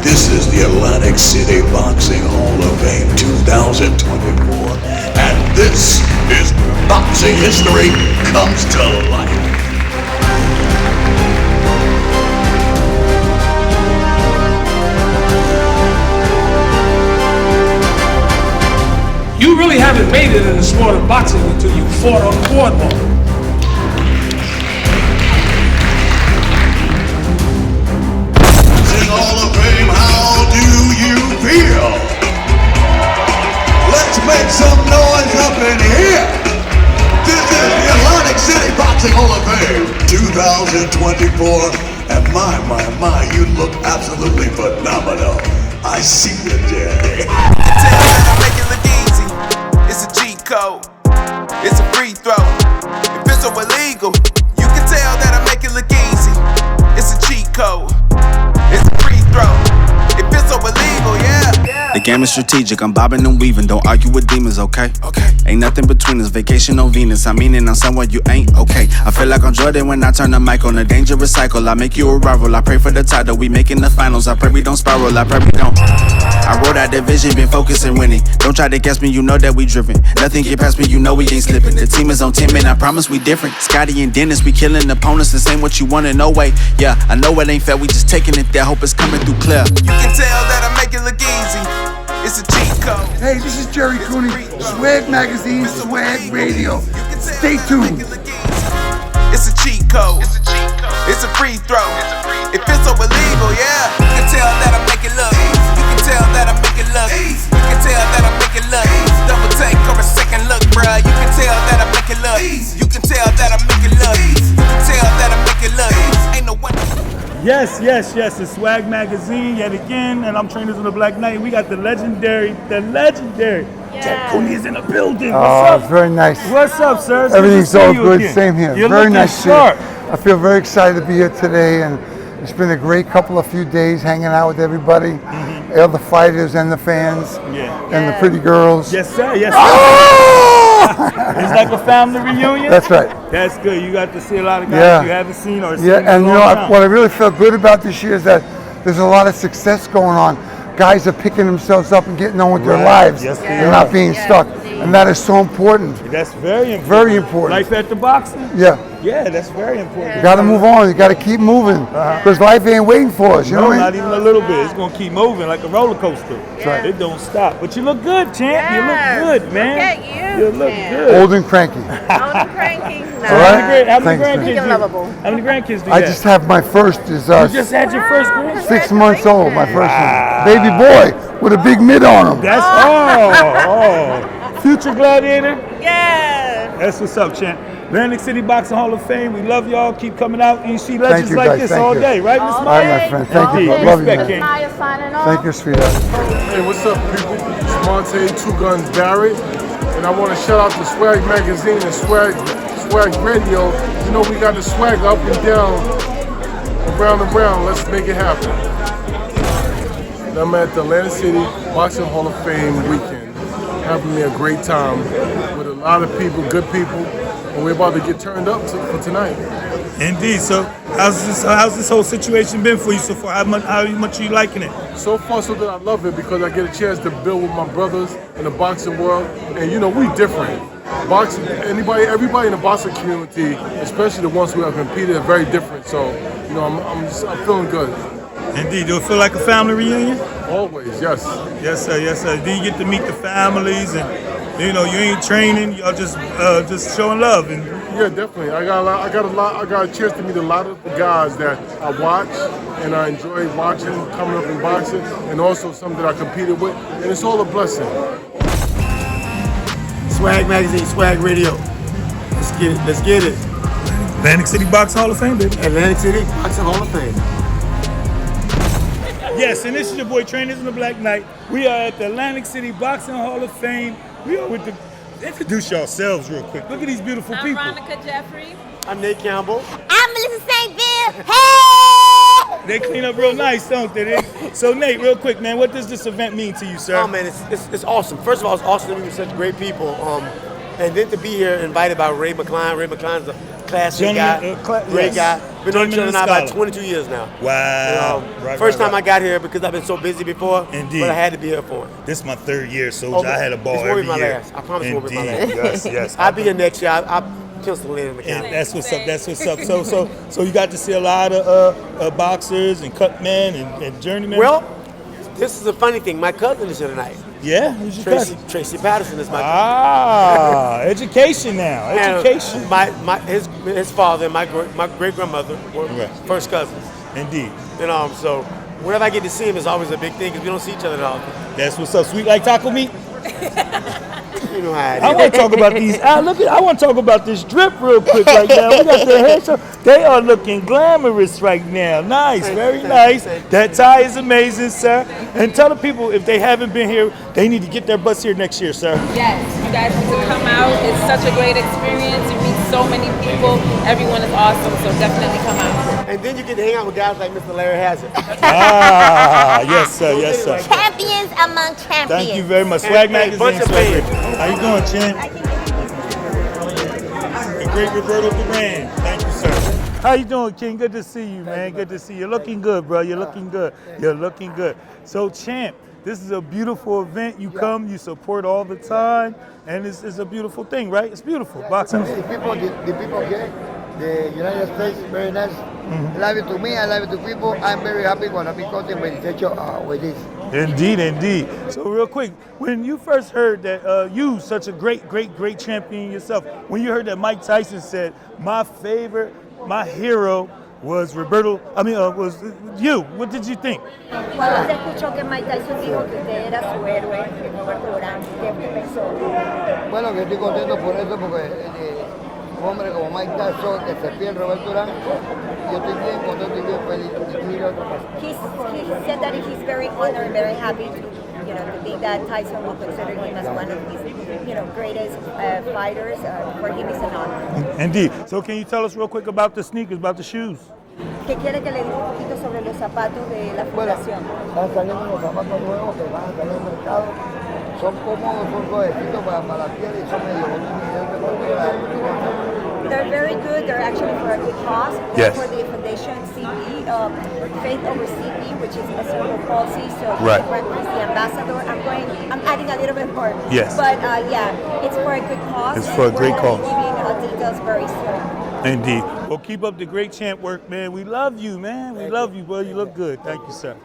This is the Atlantic City Boxing Hall of Fame 2024, and this is where boxing history comes to life. You really haven't made it in the sport of boxing until you fought on the boardwalk. Boxing Hall of Fame, how do you feel? Let's make some noise up in here. This is the Atlantic City Boxing Hall of Fame 2024, and my, you look absolutely phenomenal. I see you, Jerry. Make it look easy. It's a cheat code. It's a free throw. If it's so illegal, you can tell that I make it look easy. It's a cheat code. It's a free throw. If it's so illegal, yeah. The game is strategic, I'm bobbing and weaving. Don't argue with demons, okay? Okay. Ain't nothing between us, vacation on Venus. I mean it, I'm somewhere you ain't, okay. I feel like I'm Jordan when I turn the mic on a dangerous cycle. I make you a rival, I pray for the title. We making the finals, I pray we don't spiral, I pray we don't. I wrote out the vision, been focusing winning. Don't try to guess me, you know that we driven. Nothing get past me, you know we ain't slipping. The team is on 10, man, I promise we different. Scotty and Dennis, we killing opponents. This ain't what you wanted, no way. Yeah, I know it ain't fair, we just taking it there. Hope it's coming through clear. You can tell that I make it look easy. It's a cheat code. Hey, this is Jerry Cooney, Swag Magazine, Swag Radio. Stay tuned. It's a cheat code. It's a free throw. If it's so illegal, yeah. You can tell that I make it look. You can tell that I make it look. You can tell that I make it look. Double take or a second look, bruh. You can tell that I make it look. You can tell that I make it look. You can tell that I make it look. Ain't no one. Yes, it's Swag Magazine yet again, and I'm Trainers in the Black Knight. We got the legendary Jack Cooney is in the building. What's up? It's very nice. What's up, sir? It's Everything's good to all see you good. again. Same here. You're very looking nice. sharp. I feel very excited to be here today, and it's been a great couple of few days hanging out with everybody, all the fighters and the fans, and the pretty girls. Yes, sir. Yes, sir. Oh! It's like a family reunion. That's right. That's good. You got to see a lot of guys you haven't seen or seen. And you know what I really felt good about this year is that there's a lot of success going on. Guys are picking themselves up and getting on with their lives and not being stuck. And that is so important. That's very important. Very important. Life after boxing? Yeah, that's very important. You got to move on. You got to keep moving because life ain't waiting for us. You know what I mean? Not even a little bit. It's going to keep moving like a roller coaster. That's right. It don't stop. But you look good, champ. You look good, man. Look at you. You look good. Old and cranky. Old and cranky. No. All right. How many grandkids? You're lovable. How many grandkids do you I have? just have my first. Is You just had your first grandson? 6 months old. My first one. Baby boy with a big mid on him. That's future gladiator. Yeah. That's what's up, champ. Atlantic City Boxing Hall of Fame. We love y'all. Keep coming out and you see legends you, like guys. this Thank all you. day, right, Miss All Maya? right, my friend. Thank you. Indeed. Love you, Respect, man. Maya signing off. Thank you, sweetheart. Hey, what's up, people? It's Monte Two Guns Barrett, and I want to shout out to Swag Magazine and Swag Radio. You know, we got the swag up and down, around and around. Let's make it happen. And I'm at the Atlantic City Boxing Hall of Fame weekend, having me a great time with a lot of people, good people, and we're about to get turned up for tonight. Indeed. So how's this whole situation been for you so far? How much are you liking it? So far, so good. I love it because I get a chance to build with my brothers in the boxing world, and you know we different. Boxing, everybody in the boxing community, especially the ones who have competed, are very different. So, you know, I'm feeling good. Indeed. Do it feel like a family reunion? Always, yes. Yes, sir. Yes, sir. Do you get to meet the families and you know you ain't training, y'all just showing love and. Yeah, definitely. I got a chance to meet a lot of the guys that I watch and I enjoy watching, coming up in boxing, and also some that I competed with, and it's all a blessing. Swag Magazine, Swag Radio. Let's get it. Atlantic City Boxing Hall of Fame, baby. Atlantic City Boxing Hall of Fame. Yes, and this is your boy Trainers in the Black Knight. We are at the Atlantic City Boxing Hall of Fame. We are with the. Introduce yourselves real quick. Look at these beautiful people. I'm Veronica Jeffrey. I'm Nate Campbell. I'm Melissa St. Bill. Hey! They clean up real nice, don't they? So Nate, real quick, man, what does this event mean to you, sir? Oh man, it's awesome. First of all, it's awesome to be with such great people. And then to be here invited by Ray McCline. Ray McCline's classic guy, great guy. Been on the show now about 22 years now. Wow. First time I got here because I've been so busy before, Indeed. but I had to be here for it. This is my 3rd year, Soldier. I had a ball this every won't be my year. last. I promise it won't be my Indeed. last. Yes. I'll be here next year. I'll pencil it in the calendar. That's what's up. That's what's up. So you got to see a lot of boxers and cutmen and journeymen. Well, this is a funny thing. My cousin is here tonight. Yeah, who's your cousin? Tracy Patterson is my cousin. Education now. Education. And his father and my great grandmother were first cousins. Indeed. So whenever I get to see him, it's always a big thing because we don't see each other that often. That's what's up. Sweet like taco meat. You know how it is. I want to talk about these. I want to talk about this drip real quick right now. We got the hair show. They are looking glamorous right now. Nice, very nice. That tie is amazing, sir. And tell the people if they haven't been here, they need to get their butts here next year, sir. Yes, you guys need to come out. It's such a great experience. You meet so many people. Everyone is awesome, so definitely come out. And then you get to hang out with guys like Mr. Larry Hazard. Yes, sir. Yes, sir. Champions among champions. Thank you very much. Swag Magazine. How you doing, Chin? The great Roberto Duran. Thank you, sir. How you doing, King? Good to see you, man. Good to see you. You're looking good, bro. You're looking good. You're looking good. So, Champ, this is a beautiful event. You come, you support all the time, and it's a beautiful thing, right? It's beautiful. Boxing. The people here, the United States, very nice. I love it to me, I love it to people. I'm very happy when I be cutting with this. Indeed. So real quick, when you first heard that you, such a great champion yourself, when you heard that Mike Tyson said, my hero was was you, what did you think? Cuando usted escuchó que Mike Tyson dijo que usted era su héroe, que Roberto Durán, ¿qué pensó? Bueno, que estoy contento por eso, porque un hombre como Mike Tyson, que se pide Roberto Durán, yo estoy bien contento y bien feliz. He said that he's very honored and very happy to think that Tyson will consider him as one of his, greatest fighters. For him, it's an honor. Indeed. So can you tell us real quick about the sneakers, about the shoes? ¿Qué quiere que le diga un poquito sobre los zapatos de la fundación? Están saliendo unos zapatos nuevos que van a salir al mercado. Son cómodos, son suavecitos para la piel y son medio bonitos. They're very good. They're actually for a good cause. They're for the foundation CP, Faith Over CP, which is a cerebral palsy. So he's the ambassador. I'm adding a little bit more. Yes. But it's for a good cause. It's for a great cause. Giving details very soon. Indeed. Well, keep up the great champ work, man. We love you, man. We love you, bro. You look good. Thank you, sir.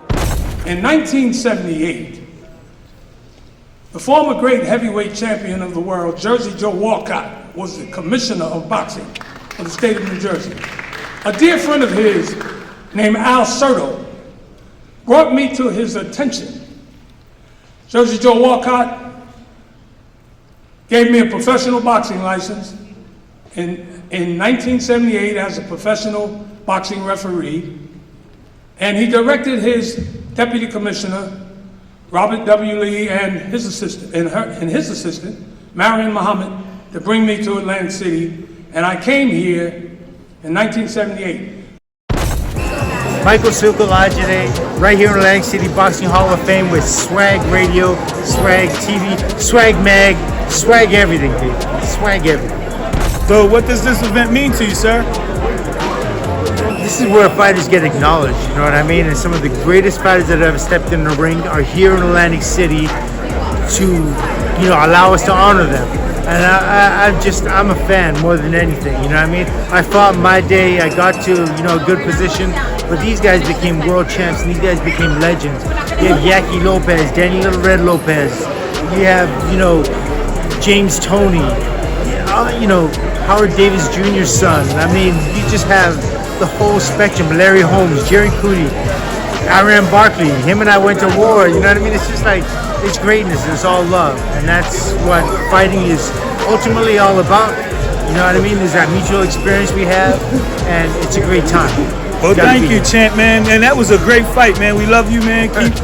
In 1978, the former great heavyweight champion of the world, Jersey Joe Walcott, was the commissioner of boxing for the state of New Jersey. A dear friend of his named Al Serto brought me to his attention. Jersey Joe Walcott gave me a professional boxing license in 1978 as a professional boxing referee, and he directed his deputy commissioner, Robert W. Lee, and his assistant, Marion Muhammad, to bring me to Atlantic City, and I came here in 1978. Michael Sukalajane, right here in Atlantic City Boxing Hall of Fame with Swag Radio, Swag TV, Swag Mag, Swag everything, baby. Swag everything. So what does this event mean to you, sir? This is where fighters get acknowledged, you know what I mean? And some of the greatest fighters that have ever stepped in the ring are here in Atlantic City to, allow us to honor them. And I'm a fan more than anything, you know what I mean? I fought my day, I got to, a good position, but these guys became world champs and these guys became legends. You have Yaki Lopez, Danny Little Red Lopez, you have, James Toney, Howard Davis Jr.'s son. I mean, you just have the whole spectrum. Larry Holmes, Jerry Cootie, Aaron Barkley, him and I went to war, you know what I mean? It's just like, it's greatness, it's all love, and that's what fighting is ultimately all about, you know what I mean? There's that mutual experience we have, and it's a great time. Well, thank you, champ, man, and that was a great fight, man. We love you, man. Keep,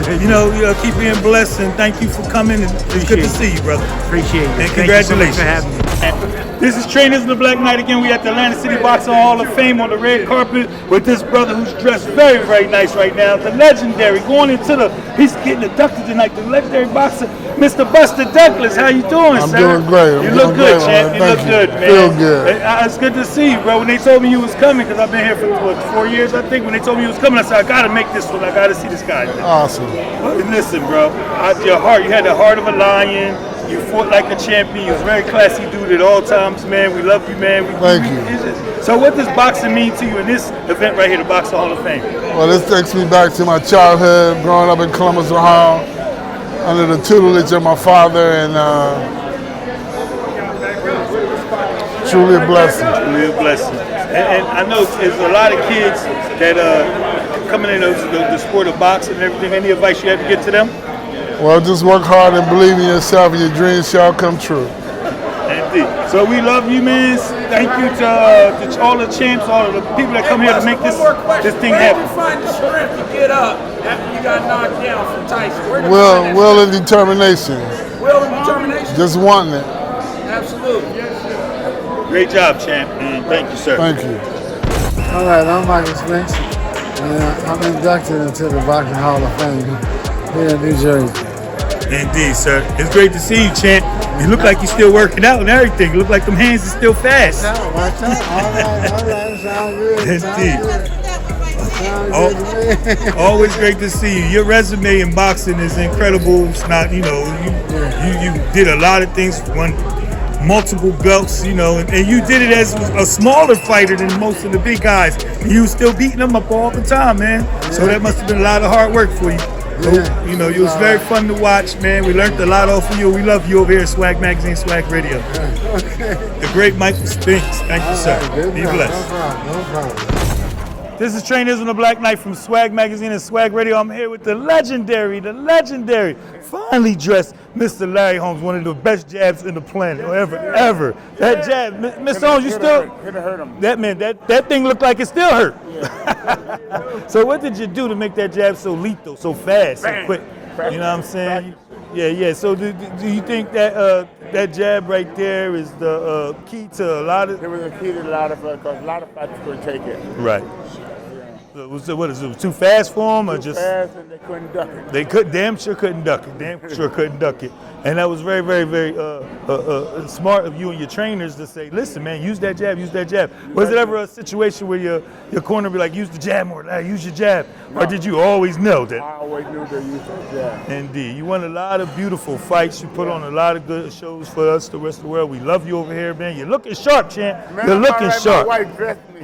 keep being blessed, and thank you for coming, and it's good to see you, brother. Appreciate it. And congratulations. Thank you so much for having me. This is Trainers in the Black Knight again. We at the Atlantic City Boxing Hall of Fame on the red carpet with this brother who's dressed very, very nice right now. The legendary, he's getting inducted tonight, the legendary boxer, Mr. Buster Douglas. How you doing, I'm sir? doing great. You look good, champ. You look good, man. Feel good. It's good to see you, bro. When they told me you was coming, because I've been here for 4 years, I think. When they told me you was coming, I said, I got to make this one. I got to see this guy. Awesome. And listen, bro, your heart, you had the heart of a lion. You fought like a champion. You was a very classy dude at all times, man. We love you, man. Thank you. So what does boxing mean to you in this event right here, the Boxing Hall of Fame? Well, this takes me back to my childhood, growing up in Columbus, Ohio, under the tutelage of my father, and truly a blessing. Truly a blessing. And I know there's a lot of kids that coming in the sport of boxing and everything. Any advice you have to get to them? Well, just work hard and believe in yourself, and your dreams shall come true. Indeed. So we love you, man. Thank you to all the champs, all of the people that come here to make this thing happen. Where did you find the strength to get up after you got knocked down from Tyson? Will and determination. Will and determination. Just wanting it. Absolutely. Great job, champ. And thank you, sir. Thank you. All right, I'm Michael Spence, and I'm inducted into the Boxing Hall of Fame here in New Jersey. Indeed, sir. It's great to see you, champ. You look like you're still working out and everything. You look like them hands are still fast. Watch out. All right. Sound good. Indeed. Sound good. Always great to see you. Your resume in boxing is incredible. It's not, you did a lot of things, won multiple belts, and you did it as a smaller fighter than most of the big guys. And you were still beating them up all the time, man. So that must have been a lot of hard work for you. So, it was very fun to watch, man. We learned a lot off of you. We love you over here at Swag Magazine, Swag Radio. The great Michael Spinks. Thank you, sir. Be blessed. No problem. This is Trainers in the Black Knight from Swag Magazine and Swag Radio. I'm here with the legendary, finely dressed Mr. Larry Holmes, one of the best jabs in the planet, ever. That jab, Mr. Holmes, you still? Could have hurt him. That man, that thing looked like it still hurt. So what did you do to make that jab so lethal, so fast, so quick? You know what I'm saying? Yeah. So do you think that that jab right there is the key to a lot of? It was a key to a lot of because a lot of fighters couldn't take it. Right. Was it too fast for them, or too just fast and they couldn't duck it? They damn sure couldn't duck it. And that was very, very, very smart of you and your trainers to say, listen, man, use that jab. Was it ever a situation where your corner be like, use the jab more, use your jab? No. Or did you always know that? I always knew to use that jab. Indeed. You won a lot of beautiful fights. You put on a lot of good shows for us, the rest of the world. We love you over here, man. You're looking sharp, champ. Man, you're looking sharp. My wife dressed me.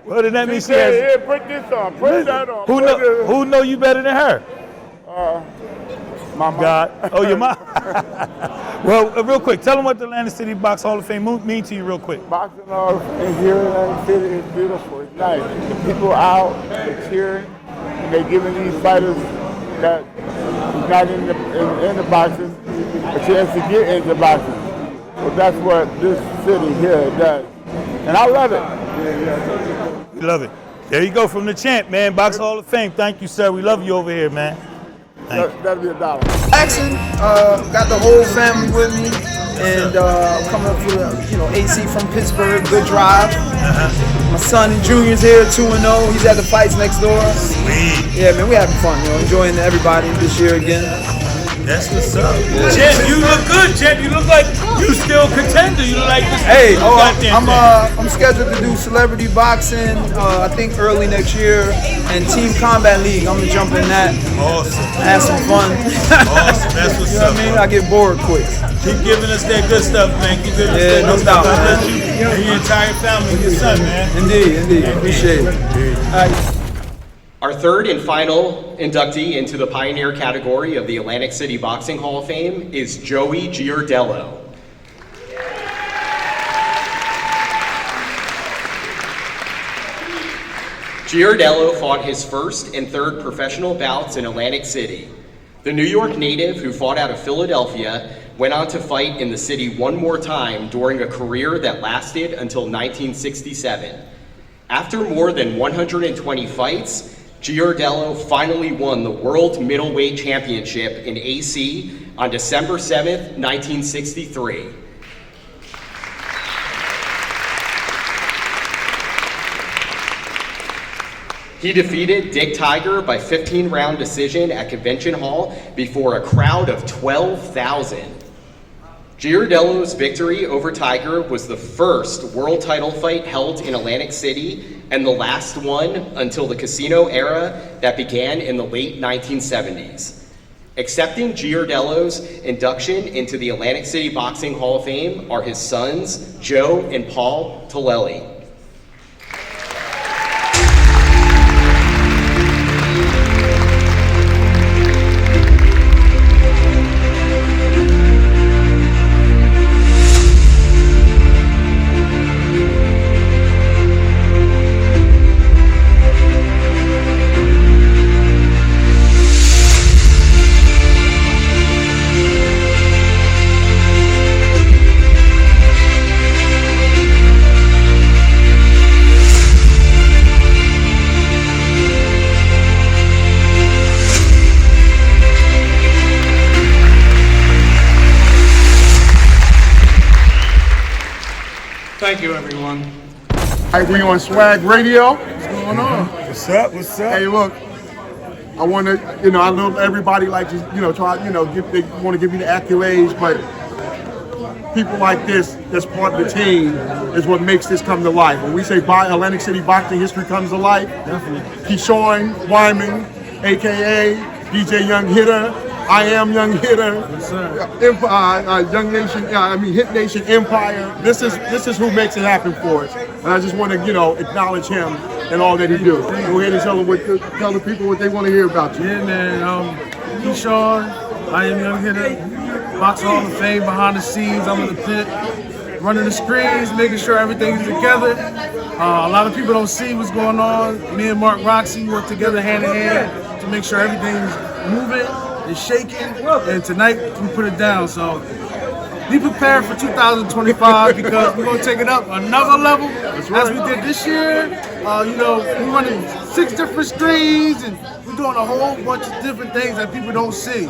Well, then that means she said, here, put this on, put that on. Who know you better than her? My mom. God. Oh, your mom. Well, real quick, tell them what the Atlantic City Box Hall of Fame mean to you real quick. Boxing Hall of Fame here in Atlantic City is beautiful. It's nice. The people out, they're cheering, and they're giving these fighters that is not in the boxing a chance to get into boxing. So that's what this city here does. And I love it. We love it. There you go from the champ, man. Box Hall of Fame. Thank you, sir. We love you over here, man. That'll be $1. Jackson, got the whole family with me, and coming up with AC from Pittsburgh, good drive. My son and Junior's here, 2-0. He's at the fights next door. Sweet. Yeah, man, we having fun, enjoying everybody this year again. That's what's up. Champ, you look good, champ. You look like you still contender. You look like this. Hey, I'm scheduled to do celebrity boxing, I think early next year, and Team Combat League. I'm gonna jump in that. Awesome. Have some fun. Awesome. That's what's up. I mean, I get bored quick. Keep giving us that good stuff, man. Keep giving us that good stuff. God bless you and your entire family, your son, man. Indeed. Appreciate it. All right. Our third and final inductee into the Pioneer category of the Atlantic City Boxing Hall of Fame is Joey Giardello. Giardello fought his first and third professional bouts in Atlantic City. The New York native, who fought out of Philadelphia, went on to fight in the city one more time during a career that lasted until 1967. After more than 120 fights, Giardello finally won the World Middleweight Championship in AC on December 7th, 1963. He defeated Dick Tiger by 15-round decision at Convention Hall before a crowd of 12,000. Giardello's victory over Tiger was the first world title fight held in Atlantic City and the last one until the casino era that began in the late 1970s. Accepting Giardello's induction into the Atlantic City Boxing Hall of Fame are his sons, Joe and Paul Talleli. Thank you, everyone. All right, we on Swag Radio. What's going on? What's up? What's up? Hey, look, I want to, I know everybody likes to, try, they want to give you the accolades, but people like this, that's part of the team, is what makes this come to life. When we say Atlantic City boxing history comes to life, definitely. Keyshawn Wyman, AKA DJ Young Hitter, I Am Young Hitter, Empire, Young Nation, Hit Nation Empire. This is who makes it happen for us. And I just want to, acknowledge him and all that he do. Go ahead and tell the people what they want to hear about you. Yeah, man. Keyshawn, I Am Young Hitter, Boxing Hall of Fame behind the scenes. I'm in the pit, running the screens, making sure everything's together. A lot of people don't see what's going on. Me and Mark Roxy work together hand in hand to make sure everything's moving. It's shaking, and tonight we put it down. So be prepared for 2025 because we're gonna take it up another level as we did this year. We're running 6 different screens and we're doing a whole bunch of different things that people don't see.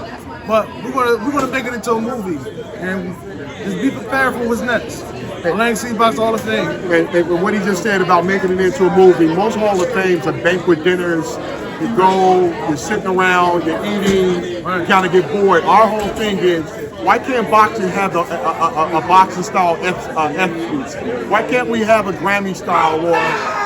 But we're gonna make it into a movie, and just be prepared for what's next. Atlantic City Boxing Hall of Fame. And what he just said about making it into a movie, most Hall of Fames are banquet dinners. You go, you're sitting around, you're eating, you kind of get bored. Our whole thing is, why can't boxing have a boxing style F-piece? Why can't we have a Grammy style or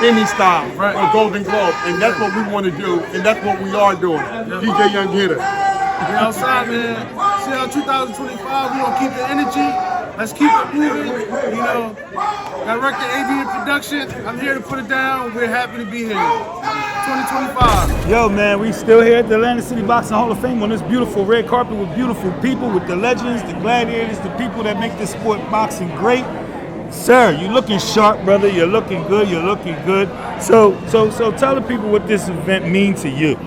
Emmy style or Golden Globe? And that's what we want to do, and that's what we are doing. DJ Young Hitter. We're outside, man. See how 2025, we're going to keep the energy. Let's keep it moving. Director AD in production. I'm here to put it down. We're happy to be here. 2025. Yo, man, we still here at the Atlantic City Boxing Hall of Fame on this beautiful red carpet with beautiful people, with the legends, the gladiators, the people that make this sport boxing great. Sir, you're looking sharp, brother. You're looking good. You're looking good. So tell the people what this event means to you.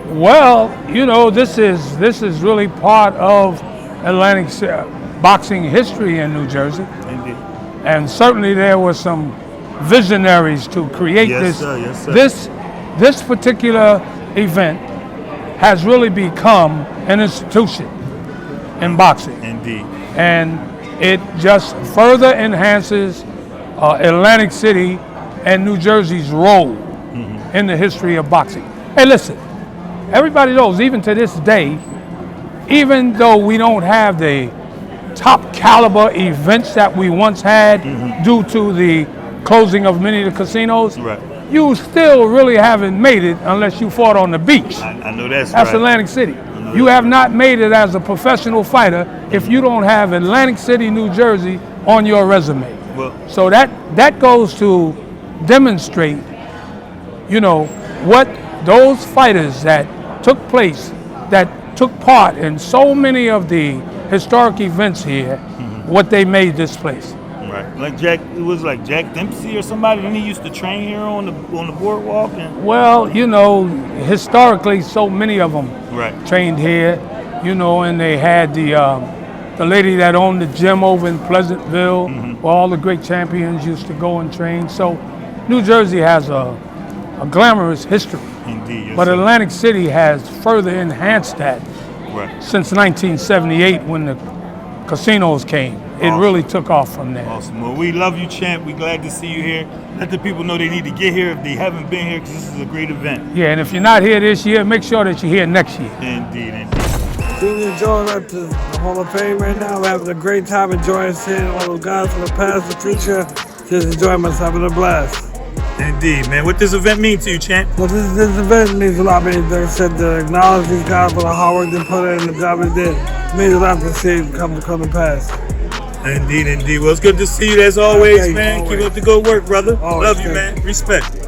Well, this is really part of Atlantic boxing history in New Jersey. Indeed. And certainly there were some visionaries to create this. Sir, yes, sir. This particular event has really become an institution in boxing. Indeed. And it just further enhances Atlantic City and New Jersey's role in the history of boxing. Hey, listen, everybody knows, even to this day, even though we don't have the top caliber events that we once had due to the closing of many of the casinos, you still really haven't made it unless you fought on the beach. I know that's right. Atlantic City. You have not made it as a professional fighter if you don't have Atlantic City, New Jersey on your resume. So that goes to demonstrate, what those fighters that took part in so many of the historic events here, what they made this place. Right, it was like Jack Dempsey or somebody, and he used to train here on the boardwalk. Well, historically, so many of them trained here, and they had the lady that owned the gym over in Pleasantville, where all the great champions used to go and train. So New Jersey has a glamorous history. Indeed, yes, but sir. Atlantic City has further enhanced that since 1978 when the casinos came. it really took off from there. Awesome. Well, we love you, champ. We're glad to see you here. Let the people know they need to get here if they haven't been here, because this is a great event. Yeah, and if you're not here this year, make sure that you're here next year. Indeed. Being enjoying at the Hall of Fame right now. We're having a great time enjoying seeing all those guys from the past, the future. Just enjoying myself, having a blast. Indeed, man. What does this event mean to you, champ? Well, this event means a lot. Like I said, to acknowledge these guys for the hard work they put in, the job they did. It means a lot to see it come to pass. Indeed. Well, it's good to see you as always, man. Always. Keep up the good work, brother. Always. Love you, man. Respect.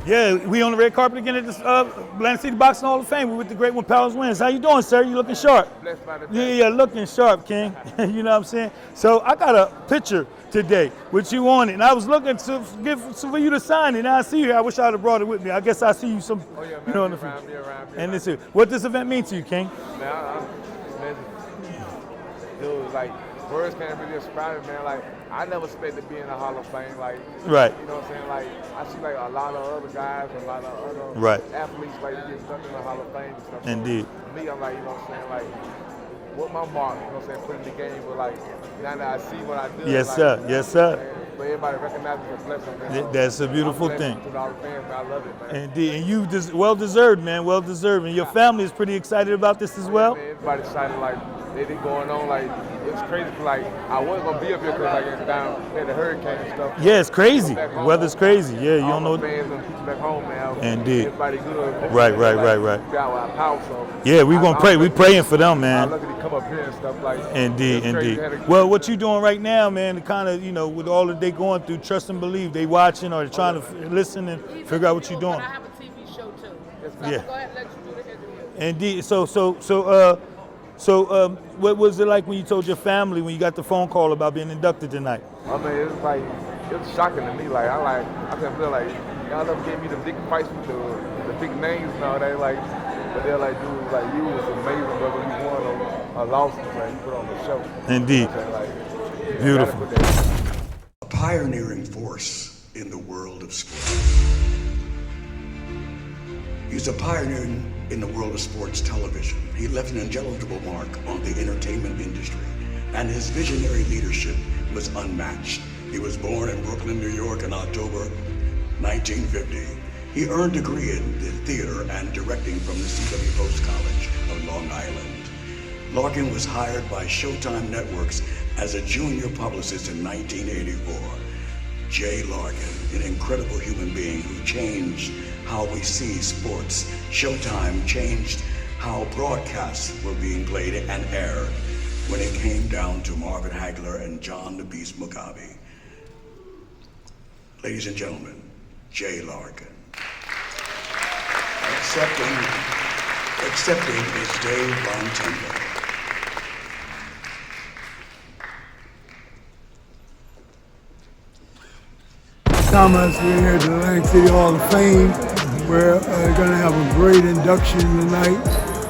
Yeah, we on the red carpet again at this Atlantic City Boxing Hall of Fame. We're with the great one, Powers Wins. How you doing, sir? You looking sharp? Yeah, looking sharp, King. You know what I'm saying? So I got a picture today with you on it, and I was looking for you to sign it. Now I see you here. I wish I would have brought it with me. I guess I see you some. Oh yeah, man. You know, Around here. and this is what does this event mean to you, King? Man, dude, like words can't really describe it, man. Like I never expected to be in the Hall of Fame. Like, right. You know what I'm saying? Like I see like a lot of other guys, a lot of other right. athletes like get stuck in the Hall of Fame and stuff. So Indeed. for me, I'm like, you know what I'm saying? Like what my mark, you know what I'm saying, put in the game, but like now that I see what I do. Yes, like, sir. Yes, sir. But everybody recognizes the blessing, man. That's a beautiful thing. To all the fans, man. I love it, man. Indeed, and you well deserved, man. Well deserved, and your family is pretty excited about this as well. Man, everybody excited, like they going on, like it's crazy. Like I wasn't gonna be up here because like it's down had the hurricane and stuff. Yeah, it's crazy. Weather's crazy. Yeah, you don't know. Fans and people back home, man. Indeed. Everybody good. Right. Got our power, so yeah, we gonna pray. We praying for them, man. I'm lucky to come up here and stuff like. Indeed. Well, what you doing right now, man? To kind of, with all that they going through, trust and believe. They watching or trying to listen and figure out what you're doing. I have a TV show too. Yeah. Go ahead, let you do the interview. Indeed. So, what was it like when you told your family when you got the phone call about being inducted tonight? I mean, it was shocking to me. Like I couldn't feel like y'all never gave me the big fights with the big names and all that. Like, but they're like, dude, like you was amazing, whether you won or lost, like you put on the show. Indeed. Like, beautiful. A pioneering force in the world of sports. He's a pioneer in the world of sports television. He left an indelible mark on the entertainment industry, and his visionary leadership was unmatched. He was born in Brooklyn, New York in October 1950. He earned a degree in theater and directing from the ACBHOF College of Long Island. Larkin was hired by Showtime Networks as a junior publicist in 1984. Jay Larkin, an incredible human being who changed how we see sports. Showtime changed how broadcasts were being played and aired when it came down to Marvin Hagler and John the Beast Mugabe. Ladies and gentlemen, Jay Larkin. Accepting is Dave Von Tender. Thomas, we're here at the Atlantic City Hall of Fame. We're going to have a great induction tonight.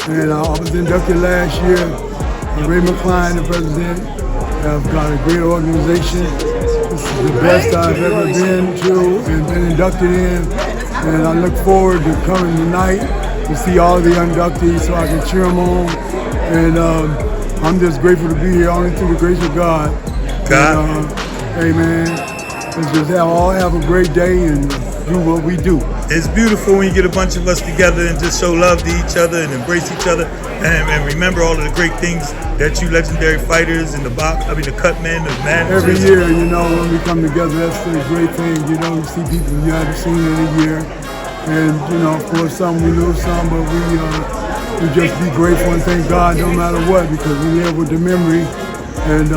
And I was inducted last year. Ray McCline, the president, have got a great organization. This is the best I've ever been to and been inducted in. And I look forward to coming tonight to see all the inductees so I can cheer them on. And I'm just grateful to be here, only through the grace of God. And, hey man. Let's just all have a great day and do what we do. It's beautiful when you get a bunch of us together and just show love to each other and embrace each other and remember all of the great things that you legendary fighters and the cut men, the managers. Every year, when we come together, that's the great thing. You see people you haven't seen in a year. And, of course, some we lose some, but we just be grateful and thank God no matter what, because we're here with the memory. And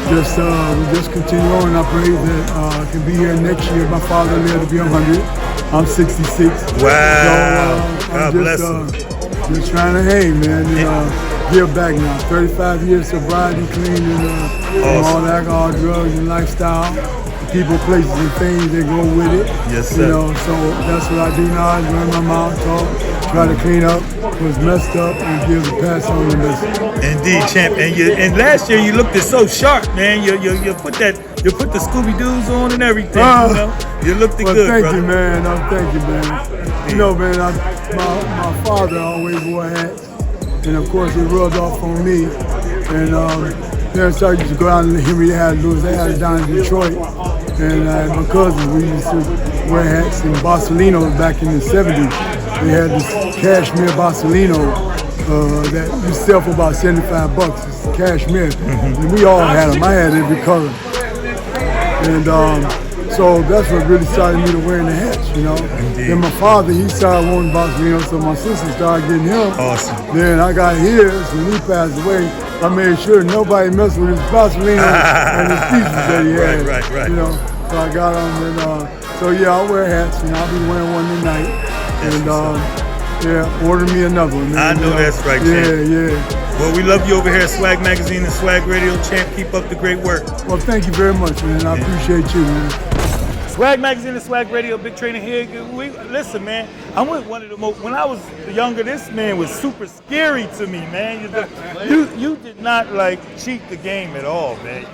we just continue on. I pray that I can be here next year. My father lived to be 100. I'm 66. Wow. So, God bless him. Just trying to hang, man. And, give back now. 35 years sobriety, clean, and all the alcohol, drugs, and lifestyle. People, places, and things that go with it. Yes, sir. So that's what I do now. I run my mouth, talk, try to clean up what's messed up, and give the pass on the message. Indeed, champ. And last year you looked so sharp, man. You put the Scooby Doo's on and everything. You looked good, thank brother. you, man. Thank you, man. Man, my father always wore hats, and of course it rubbed off on me. And parents used to go down to Henry. They had it down in Detroit. And my cousins, we used to wear hats and Borsalinos back in the 70s. They had this cashmere Borsalino that used to sell for about $75. It's cashmere. And we all had them. I had every color. And so that's what really started me to wearing the hats, you know. Then my father, he started wanting Borsalino, so my sister started getting him. Awesome. Then I got his. When he passed away, I made sure nobody messed with his Borsalino and his pieces that he had. Right. You know, so I got them. And so yeah, I wear hats, and I'll be wearing one tonight. And yeah, order me another one. I know that's right, Champ. Yeah. Well, we love you over here at Swag Magazine and Swag Radio. Champ, keep up the great work. Well, thank you very much, man. I appreciate you, man. Swag Magazine and Swag Radio, Big Trainer here. Listen, man, I'm with one of the most, when I was younger, this man was super scary to me, man. You did not cheat the game at all, man.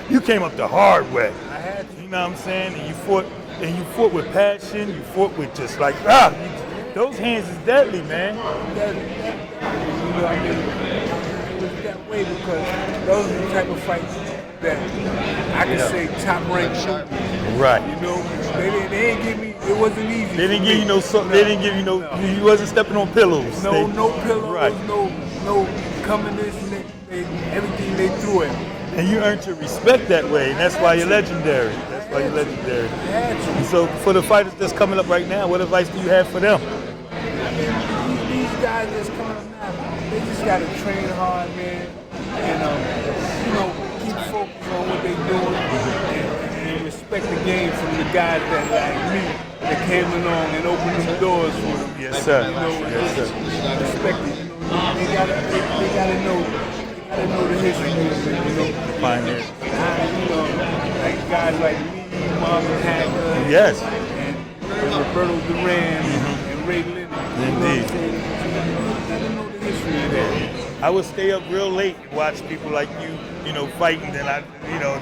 You came up the hard way. You know what I'm saying? And you fought with passion. You fought with just those hands is deadly, man. You know, I mean, it was that way because those are the type of fights that I can say top rank shooting. Right. You know, they didn't give me. It wasn't easy. They didn't give you no. They didn't give you no. You wasn't stepping on pillows. No pillows. Right. No coming this and everything they threw at me. And you earned your respect that way, and that's why you're legendary. And so for the fighters that's coming up right now, what advice do you have for them? These guys that's coming up now, they just got to train hard, man, and keep focused on what they're doing, and respect the game from the guys that like me that came along and opened the doors for them. Yes, sir. Respect it. They gotta know the history, Pioneers. Like guys like me, Marvin Hagler, yes, and Roberto Duran, and Ray Leonard. Indeed. You know the history of that. I would stay up real late and watch people like you fighting, then I'd,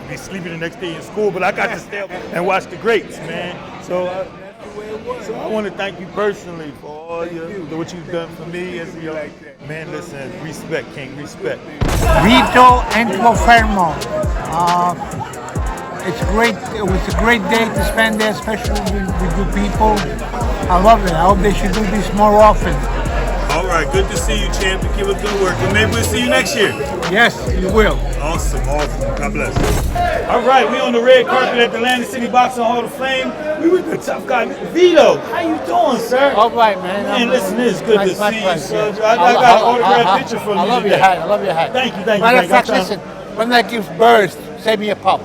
be sleeping the next day in school, but I got to stay up and watch the greats, man. So I want to thank you personally for all what you've done for me as a young man. Listen, respect, King, respect. Vito Entrofermo. It's great. It was a great day to spend there, especially with you people. I love it. I hope they should do this more often. All right, good to see you, champ. Keep up good work, and maybe we'll see you next year. Yes, you will. Awesome. God bless. All right, we on the red carpet at the Atlantic City Boxing Hall of Fame. We with the tough guy, Vito. How you doing, sir? All right, man. Man, listen, it's good to see you, sir. I got an autographed picture from you. I love your hat. I love your hat. Thank you. Matter of fact, listen, when that gives birth, save me a pup.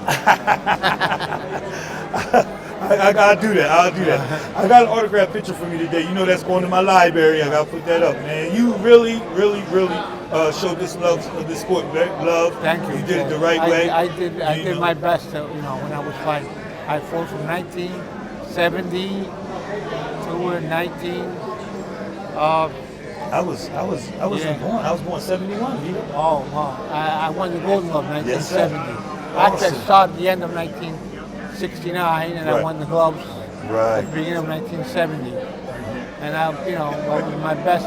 I'll do that. I got an autographed picture from you today. You know that's going to my library. I got to put that up, man. You really showed this love of this sport. Love. Thank you. You did it the right way. I did my best. When I was fighting, I fought from 1970 to 19. I wasn't born. I was born 71. Oh, wow. I won the Golden Glove 1970. Yes, Actually, I started at the end of 1969, and I won the gloves at the beginning of 1970. And my best.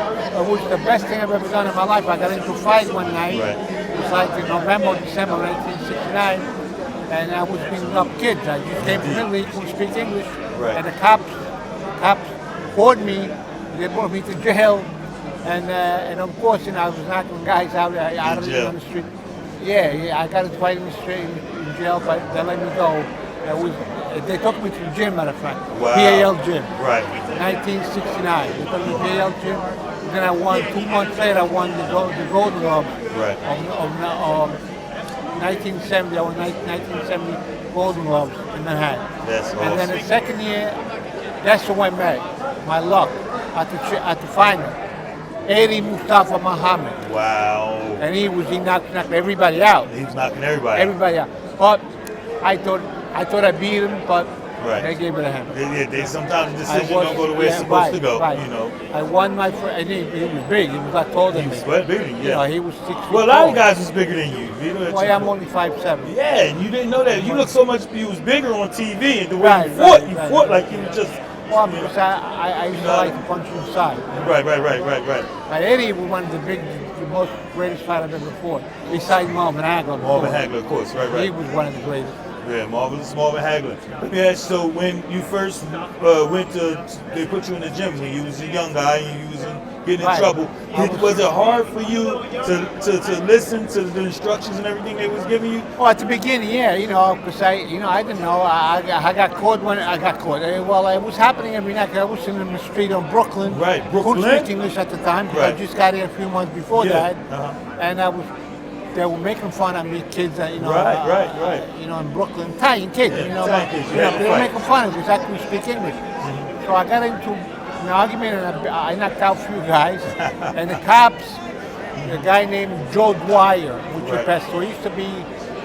It was the best thing I've ever done in my life. I got into a fight one night. It was like in November, December 1969, and I was beating up kids. I just came from Italy, couldn't speak English, and the cops caught me. They brought me to jail, and of course, I was knocking guys out on the street. Yeah, I got a fight in jail, but they let me go. They took me to the gym, matter of fact. Wow. PAL gym. Right. 1969. They took me to the PAL gym. Then I won, 2 months later, I won the Golden Glove of 1970. I won 1970 Golden Gloves in Manhattan. That's awesome. And then the second year, that's when I met my luck at the final. Eddie Mustafa Muhammad. Wow. And he knocked everybody out. He was knocking everybody out. Everybody out. But I thought I beat him, but they gave it to him. They sometimes the decision don't go the way it's supposed to go. Right. I won my first, and he was big. He was a lot taller than me. He was bigger than you. He was 6 feet. Well, a lot of guys was bigger than you. Well, I'm only 5'7". Yeah, and you didn't know that. You look so much. You was bigger on TV, and the way you fought like you were just. Well, because I used to like to punch inside. Right. But Eddie was one of the big the most greatest fight I've ever fought, besides Marvin Hagler. Marvin Hagler, of course, right. He was one of the greatest. Yeah, Marvelous Marvin Hagler. Let me ask you, so when you first they put you in the gym when you was a young guy and you was getting in trouble, was it hard for you to listen to the instructions and everything they was giving you? Well, at the beginning, yeah, because I didn't know. I got caught when I got caught. Well, it was happening every night. I was in the street on Brooklyn. Right, Brooklyn. Couldn't speak English at the time because I just got here a few months before that, and they were making fun of me, kids, right. In Brooklyn, Italian kids, they were making fun of me because I couldn't speak English. So I got into an argument and I knocked out a few guys, and the cops, a guy named Joe Dwyer, which he passed away, used to be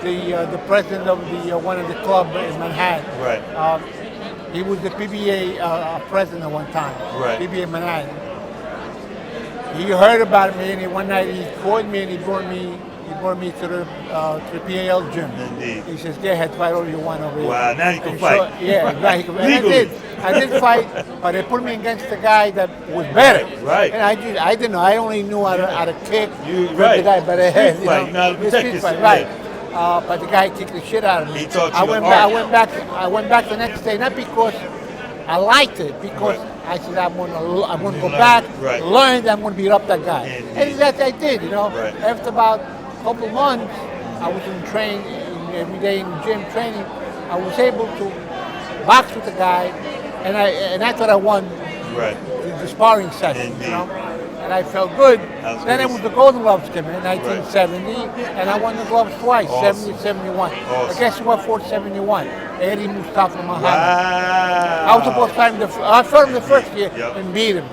the president of one of the club in Manhattan. Right. He was the PBA president at one time. Right. PBA Manhattan. He heard about me, and one night he called me and he brought me to the PAL gym. Indeed. He says, "Go ahead, fight all you want over here." Wow, now you can And fight. So, yeah, right. And I did fight, but they put me against the guy that was better. Right. And I didn't know. I only knew how to kick. You the right. guy by the head. Street fight, you know how to protect Street yourself. fight, right. But the guy kicked the shit out of me. He taught you I went back the next day, not because I liked it, because I said I'm gonna go back, learn that I'm gonna beat up that guy. And that I did, After about a couple months, I was every day in the gym training. I was able to box with the guy, and I thought I won the sparring session, and I felt good. Then it was the Golden Gloves came in 1970, and I won the gloves twice, 70 and 71. I guess who I fought 71? Eddie Mustafa Muhammad. Wow. I was supposed to fight him. I fought him the first year and beat him.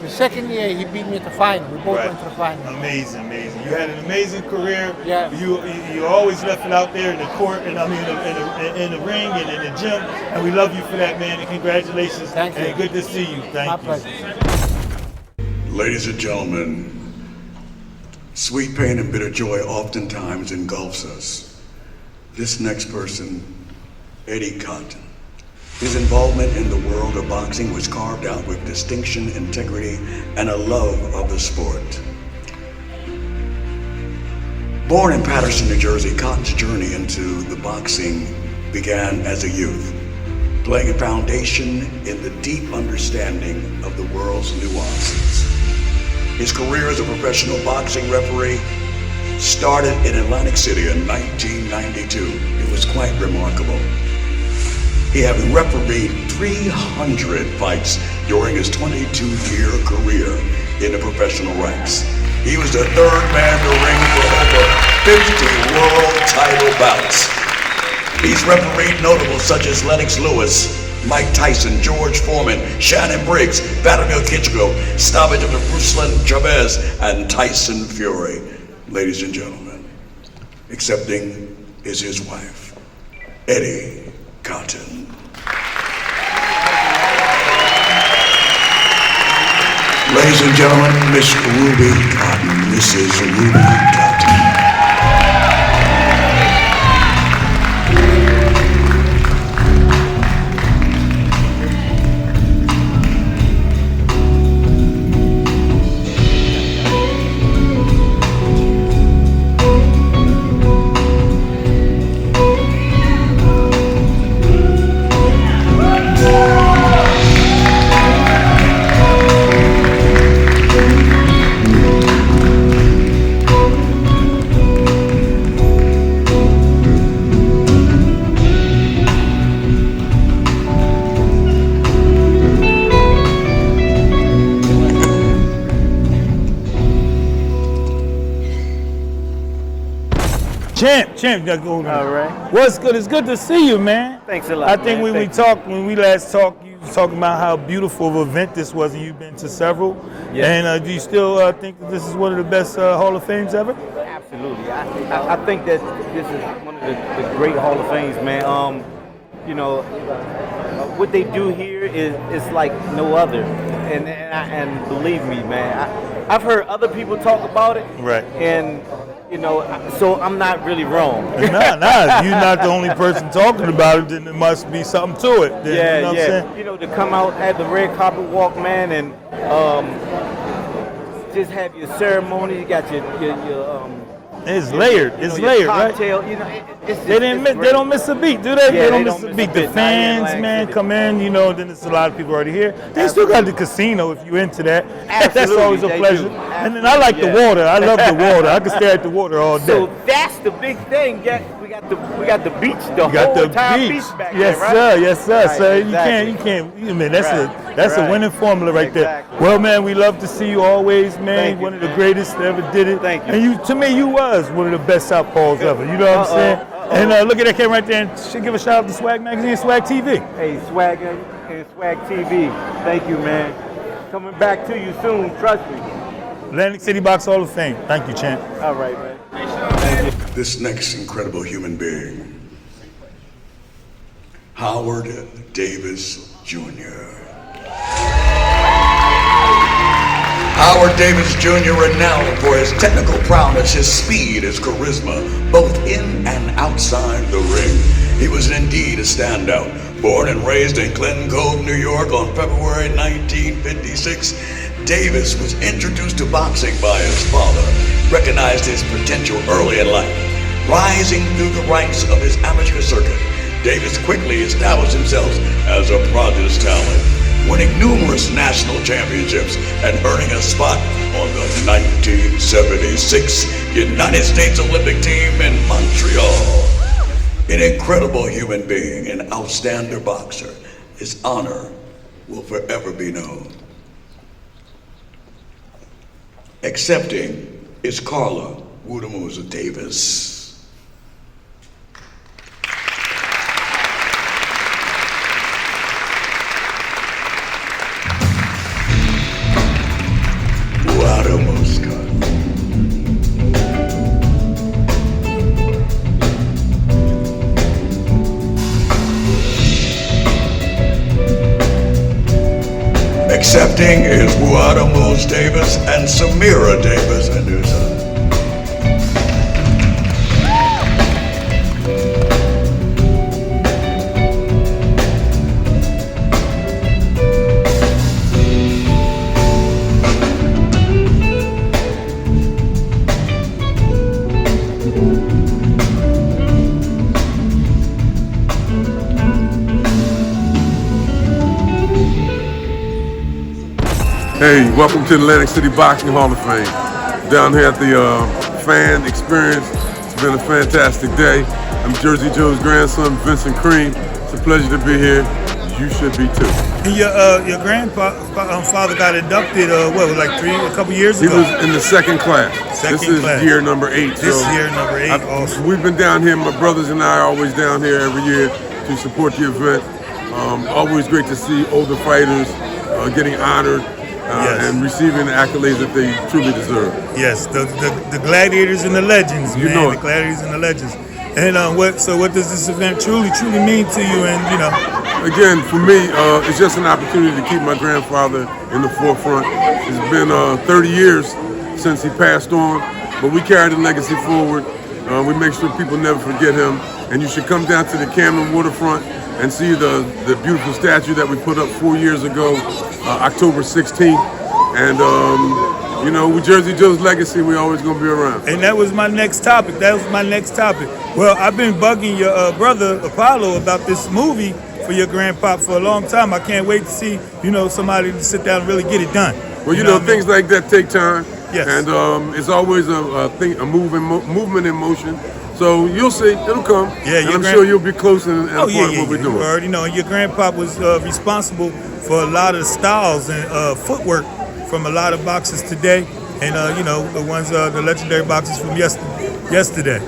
The second year, he beat me at the final. We both went to the final. Amazing. You had an amazing career. Yeah. You always left it out there in the court, and I mean in the ring and in the gym. And we love you for that, man. And congratulations. Thank you. And good to see you. Thank My you. pleasure. Ladies and gentlemen, sweet pain and bitter joy oftentimes engulfs us. This next person, Eddie Cotton. His involvement in the world of boxing was carved out with distinction, integrity, and a love of the sport. Born in Paterson, New Jersey, Cotton's journey into the boxing began as a youth, playing a foundation in the deep understanding of the world's nuances. His career as a professional boxing referee started in Atlantic City in 1992. It was quite remarkable. He had refereed 300 fights during his 22-year career in the professional ranks. He was the third man to ring for over 50 world title bouts. He's refereed notables such as Lennox Lewis, Mike Tyson, George Foreman, Shannon Briggs, Vladimir Klitschko, stoppage of Ruslan Chavez, and Tyson Fury. Ladies and gentlemen, accepting is his wife, Eddie Cotton. Ladies and gentlemen, Miss Ruby Cotton, Mrs. Ruby Cotton. Champ, you got to go over. All right. What's good? It's good to see you, man. Thanks a lot. I think man. when we last talked, you was talking about how beautiful of an event this was, and you've been to several. Yes. And do you still think that this is one of the best Hall of Fames ever? Absolutely. I think that this is one of the great Hall of Fames, man. What they do here is like no other, and believe me, man, I've heard other people talk about it, right? And so I'm not really wrong. Nah, if you're not the only person talking about it, then there must be something to it. Then, Yeah, you know what I'm saying? To come out at the red carpet walk, man, and just have your ceremony. You got your It's layered. It's layered, right? cocktail, you know, They don't miss a beat, do they? Yeah, They don't miss a beat. The fans, man, come in, you know, then it's a lot of people already here. They still got the casino if you're into that. That's always a they pleasure. do. And then I like the water. I love the water. I can stare at the water all day. So that's the big thing. Yeah, we got the beach, the You got whole the entire beach. beach back Yes, there, right? sir. Yes, sir. Right, So exactly. you can't. I mean, that's Right, a winning formula right Exactly. there. Well, man, we love to see you always, man. Thank you, one of the man. greatest that ever did it. Thank you. And to me, you was one of the best southpaws ever. You know what I'm saying? And look at that camera right there. And should give a shout out to Swag Magazine, Swag TV. Hey, Swag and Swag TV. Thank you, man. Coming back to you soon. Trust me. Atlantic City Box Hall of Fame. Thank you, champ. All right, man. This next incredible human being, Howard Davis Jr. Howard Davis Jr. renowned for his technical prowess, his speed, his charisma, both in and outside the ring. He was indeed a standout. Born and raised in Clinton Cove, New York on February 1956, Davis was introduced to boxing by his father, recognized his potential early in life. Rising through the ranks of his amateur circuit, Davis quickly established himself as a prodigious talent, winning numerous national championships and earning a spot on the 1976 United States Olympic team in Montreal. An incredible human being, an outstanding boxer. His honor will forever be known. Accepting is Carla Woodamusa Davis. Accepting is Woodamusa Davis and Samira Davis Anusa. Hey, welcome to the Atlantic City Boxing Hall of Fame. Down here at the fan experience. It's been a fantastic day. I'm Jersey Joe's grandson, Vincent Cream. It's a pleasure to be here. You should be too. And your grandfather got inducted, a couple years ago? He was in the second class. This is year number 8. This year number 8, awesome. We've been down here, my brothers and I are always down here every year to support the event. Always great to see older fighters getting honored. And receiving the accolades that they truly deserve. Yes, the gladiators and the legends, you man. know the gladiators and the legends. And what does this event truly mean to you? And again, for me, it's just an opportunity to keep my grandfather in the forefront. It's been 30 years since he passed on, but we carry the legacy forward. We make sure people never forget him. And you should come down to the Camden waterfront and see the beautiful statue that we put up 4 years ago, October 16th. And, with Jersey Joe's legacy, we're always going to be around. And that was my next topic. Well, I've been bugging your brother, Apollo, about this movie for your grandpa for a long time. I can't wait to see, somebody to sit down and really get it done. Well, things like that take time. Yes. And it's always a movement in motion. So you'll see, it'll come. Yeah, and I'm sure you'll be close and part of what we're doing. You already know. Your grandpa was responsible for a lot of styles and footwork from a lot of boxers today, and the ones, the legendary boxers from yesterday.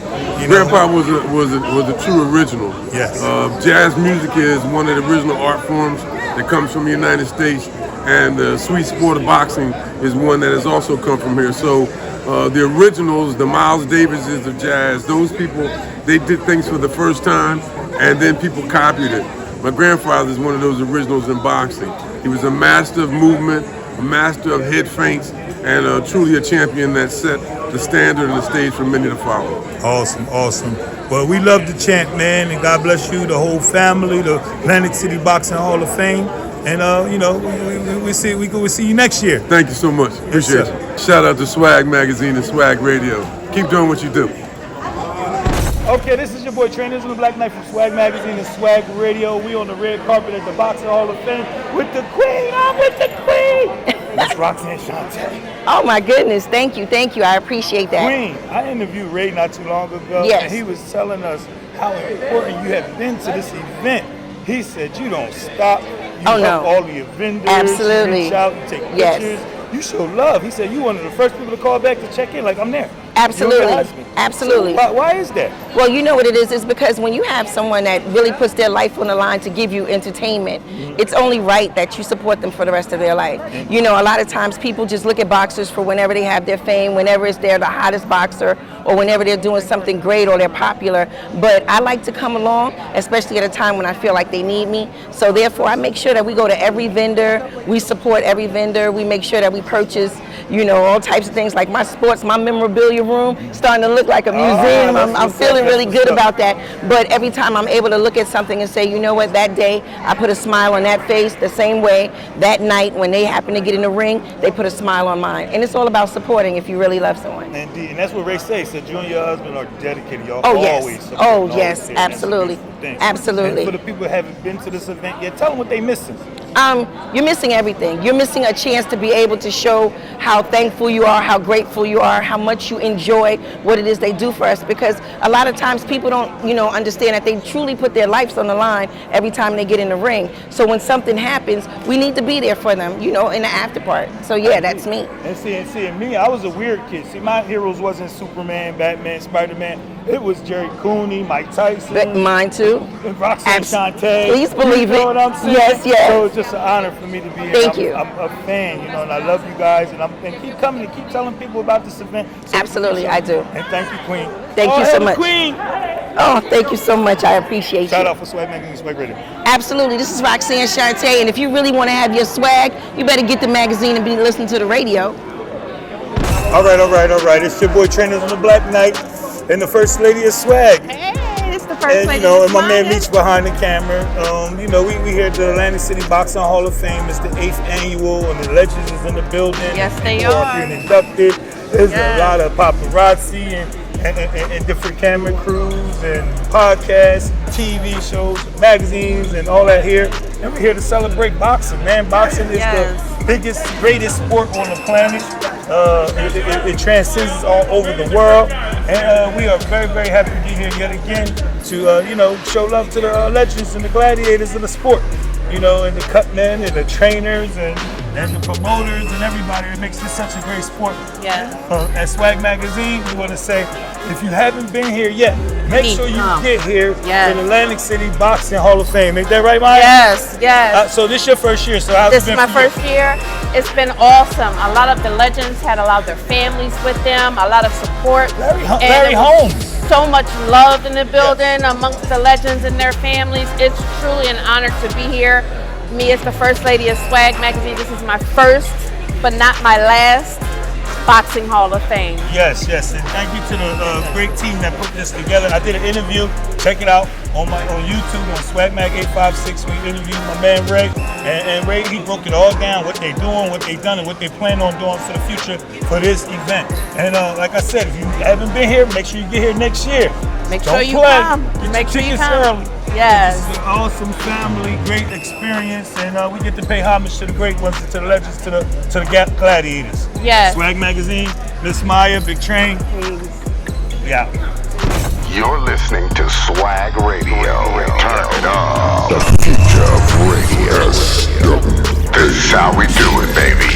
Grandpa was a true original. Yes. Jazz music is one of the original art forms that comes from the United States, and the sweet sport of boxing is one that has also come from here. So. The originals, the Miles Davises of jazz, those people, they did things for the first time, and then people copied it. My grandfather is one of those originals in boxing. He was a master of movement, a master of head feints, and truly a champion that set the standard and the stage for many to follow. Awesome. Well, we love the champ, man, and God bless you, the whole family, the Atlantic City Boxing Hall of Fame. And we'll see you next year. Thank you so much. Appreciate you. Shout out to Swag Magazine and Swag Radio. Keep doing what you do. Okay, this is your boy Trainers on the Black Knight from Swag Magazine and Swag Radio. We on the red carpet at the Boxing Hall of Fame with the Queen. I'm with the Queen. Miss Roxanne Shante. Oh my goodness, thank you. I appreciate that. Queen, I interviewed Ray not too long ago, Yes. and he was telling us how important you have been to this event. He said you don't stop. You help all the vendors. Absolutely. You reach out, you take pictures. You show love. He said you one of the first people to call back to check in, like I'm there. Absolutely. You're my husband. Absolutely. So why is that? Well, you know what it is. It's because when you have someone that really puts their life on the line to give you entertainment, it's only right that you support them for the rest of their life. You know, a lot of times people just look at boxers for whenever they have their fame, whenever it's they're the hottest boxer, or whenever they're doing something great or they're popular. But I like to come along, especially at a time when I feel like they need me. So therefore, I make sure that we go to every vendor, we support every vendor, we make sure that we purchase, you know, all types of things like my memorabilia room, starting to look like a museum. I'm feeling really good about that. But every time I'm able to look at something and say, you know what, that day I put a smile on that face, the same way that night when they happen to get in the ring, they put a smile on mine. And it's all about supporting if you really love someone. Indeed, and that's what Ray says. Said you and your husband are dedicated. Y'all always support. Oh yes, absolutely. Absolutely. And for the people who haven't been to this event yet, tell them what they're missing. You're missing everything. You're missing a chance to be able to show how thankful you are, how grateful you are, how much you enjoy what it is they do for us. Because a lot of times people don't, understand that they truly put their lives on the line every time they get in the ring. So when something happens, we need to be there for them, in the after part. So yeah, that's me. And seeing me, I was a weird kid. See, my heroes wasn't Superman, Batman, Spider-Man. It was Jerry Cooney, Mike Tyson. Mine too. And Roxanne Shante. Please believe you know it. what I'm saying? Yes. So it's just an honor for me to be here. Thank you. I'm a fan, and I love you guys, and keep coming and keep telling people about this event. So Absolutely, I do. And thank you, Queen. Thank you so much. Queen. Oh, thank you so much. I appreciate Shout you. out for Swag Magazine, Swag Radio. Absolutely. This is Roxanne Shante, and if you really want to have your swag, you better get the magazine and be listening to the radio. All right. It's your boy Trainers on the Black Knight and the First Lady of Swag. Hey, it's the First Lady. And my man Meech behind the camera. We here at the Atlantic City Boxing Hall of Fame. It's the 8th annual, and the legends is in the building. Yes, they People are. being inducted. There's a lot of paparazzi and different camera crews and podcasts, TV shows, magazines, and all that here. And we're here to celebrate boxing, man. Boxing is the biggest, greatest sport on the planet. It transcends all over the world. And we are very, very happy to be here yet again to, show love to the legends and the gladiators of the sport. And the cutmen and the trainers and the promoters and everybody that makes this such a great sport. Yeah. At Swag Magazine, we want to say, if you haven't been here yet, make sure you get here to the Atlantic City Boxing Hall of Fame. Ain't that right, Maya? Yes. So this is your first year. So how's This it been is my for you? first year. It's been awesome. A lot of the legends had a lot of their families with them, a lot of support. Larry Holmes. So much love in the building amongst the legends and their families. It's truly an honor to be here. Me as the First Lady of Swag Magazine, this is my first, but not my last, Boxing Hall of Fame. Yes, and thank you to the great team that put this together. I did an interview. Check it out on YouTube on Swag Mag 856. We interviewed my man Ray, and Ray, he broke it all down, what they're doing, what they've done, and what they plan on doing for the future for this event. And like I said, if you haven't been here, make sure you get here next year. Make Don't sure you play. come. Get Make your sure you tickets come. early. Yes. This is an awesome family, great experience, and we get to pay homage to the great ones, to the legends, to the gladiators. Yes. Swag Magazine, Miss Maya, Big Train. Yeah. You're listening to Swag Radio. Turn it up. The future of radio. This is how we do it, baby.